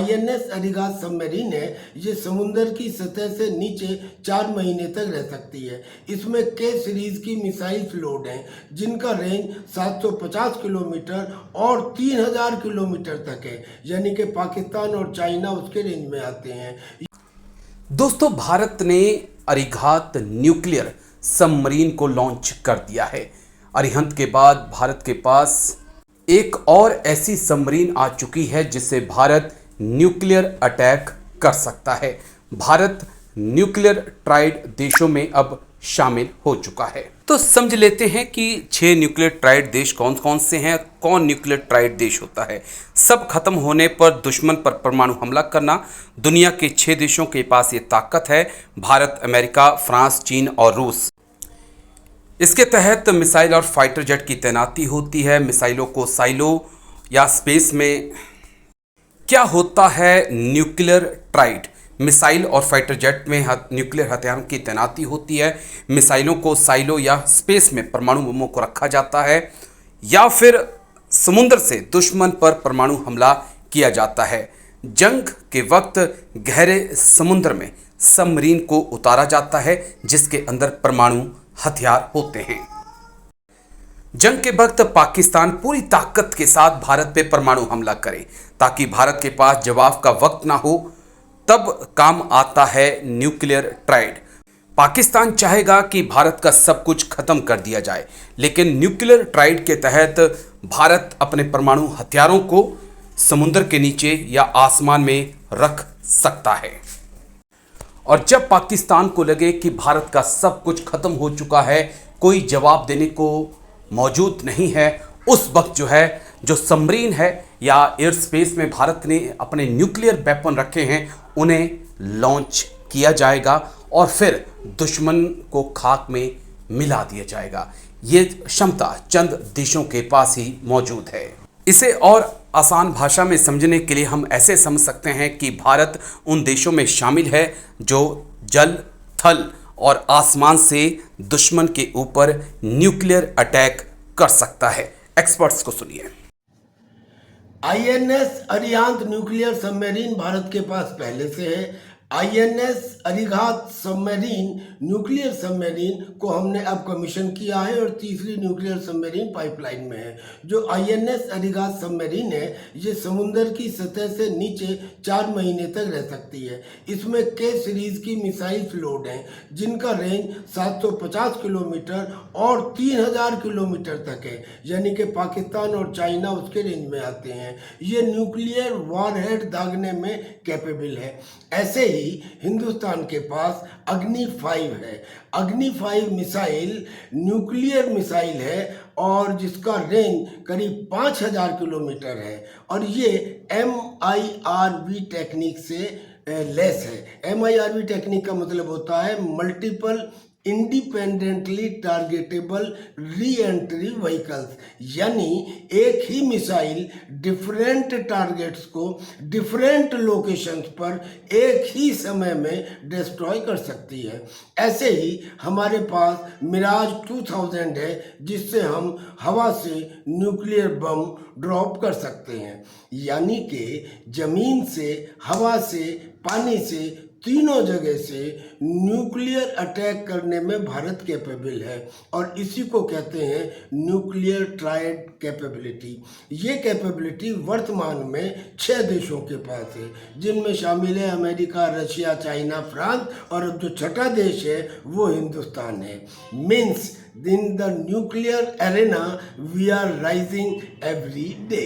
INS अरिगात submarine है ये समुद्र की सतह से नीचे 4 महीने तक रह सकती है। इसमें के सीरीज की मिसाइल्स लोड हैं जिनका रेंज 750 किलोमीटर और 3000 किलोमीटर तक है, यानी कि पाकिस्तान और चाइना उसके रेंज में आते हैं। दोस्तों, भारत ने अरिघात न्यूक्लियर सबमरीन को लॉन्च कर दिया है। अरिहंत के बाद भारत के पास एक और ऐसी सबमरीन आ चुकी है जिससे भारत न्यूक्लियर अटैक कर सकता है। भारत न्यूक्लियर ट्राइड देशों में अब शामिल हो चुका है। तो समझ लेते हैं कि 6 न्यूक्लियर ट्राइड देश कौन कौन से हैं, कौन न्यूक्लियर ट्राइड देश होता है। सब खत्म होने पर दुश्मन पर परमाणु हमला करना दुनिया के 6 देशों के पास ये ताकत है: भारत, अमेरिका, फ्रांस, चीन और रूस। इसके तहत मिसाइल और फाइटर जेट की तैनाती होती है। मिसाइलों को साइलो या स्पेस में क्या होता है न्यूक्लियर ट्राइड, मिसाइल और फाइटर जेट में न्यूक्लियर हथियारों की तैनाती होती है। मिसाइलों को साइलो या स्पेस में परमाणु बमों को रखा जाता है या फिर समुद्र से दुश्मन पर परमाणु हमला किया जाता है। जंग के वक्त गहरे समुद्र में सबमरीन को उतारा जाता है जिसके अंदर परमाणु हथियार होते हैं। जंग के वक्त पाकिस्तान पूरी ताकत के साथ भारत पे परमाणु हमला करे ताकि भारत के पास जवाब का वक्त ना हो, तब काम आता है न्यूक्लियर ट्राइड। पाकिस्तान चाहेगा कि भारत का सब कुछ खत्म कर दिया जाए, लेकिन न्यूक्लियर ट्राइड के तहत भारत अपने परमाणु हथियारों को समुद्र के नीचे या आसमान में रख सकता है। और जब पाकिस्तान को लगे कि भारत का सब कुछ खत्म हो चुका है, कोई जवाब देने को मौजूद नहीं है, उस वक्त जो सबमरीन है या एयर स्पेस में भारत ने अपने न्यूक्लियर वेपन रखे हैं उन्हें लॉन्च किया जाएगा और फिर दुश्मन को खाक में मिला दिया जाएगा। ये क्षमता चंद देशों के पास ही मौजूद है। इसे और आसान भाषा में समझने के लिए हम ऐसे समझ सकते हैं कि भारत उन देशों में शामिल है जो जल, थल और आसमान से दुश्मन के ऊपर न्यूक्लियर अटैक कर सकता है। एक्सपर्ट्स को सुनिए। INS Arihant nuclear submarine Bharat के पास पहले से है। INS Arighat submarine nuclear submarine को हमने अब कमीशन किया है और तीसरी न्यूक्लियर सबमरीन पाइपलाइन में है। जो आईएनएस अरिघात सबमरीन है ये समुद्र की सतह से नीचे 4 महीने तक रह सकती है। इसमें के सीरीज की मिसाइल्स लोड हैं जिनका रेंज 750 किलोमीटर और 3000 किलोमीटर तक है, यानी कि पाकिस्तान और चाइना उसके रेंज में आते हैं। ये न्यूक्लियर वॉरहेड दागने में कैपेबल है। ऐसे ही हिंदुस्तान के पास अग्नि 5 है। अग्नि 5 मिसाइल न्यूक्लियर मिसाइल है और जिसका रेंज करीब 5000 किलोमीटर है और ये MIRV टेक्निक से लेस है। MIRV टेक्निक का मतलब होता है multiple independently targetable re entry vehicles, यानी एक ही मिसाइल डिफरेंट टारगेट्स को डिफरेंट लोकेशंस पर एक ही समय में डिस्ट्रॉय कर सकती है। ऐसे ही हमारे पास मिराज 2000 है जिससे हम हवा से न्यूक्लियर बम ड्रॉप कर सकते हैं, यानी कि ज़मीन से, हवा से, पानी से, तीनों जगह से न्यूक्लियर अटैक करने में भारत कैपेबल है और इसी को कहते हैं न्यूक्लियर ट्राइड कैपेबिलिटी। ये कैपेबिलिटी वर्तमान में 6 देशों के पास है जिनमें शामिल है अमेरिका, रशिया, चाइना, फ्रांस और जो छठा देश है वो हिंदुस्तान है। Means in the nuclear arena we are rising every day.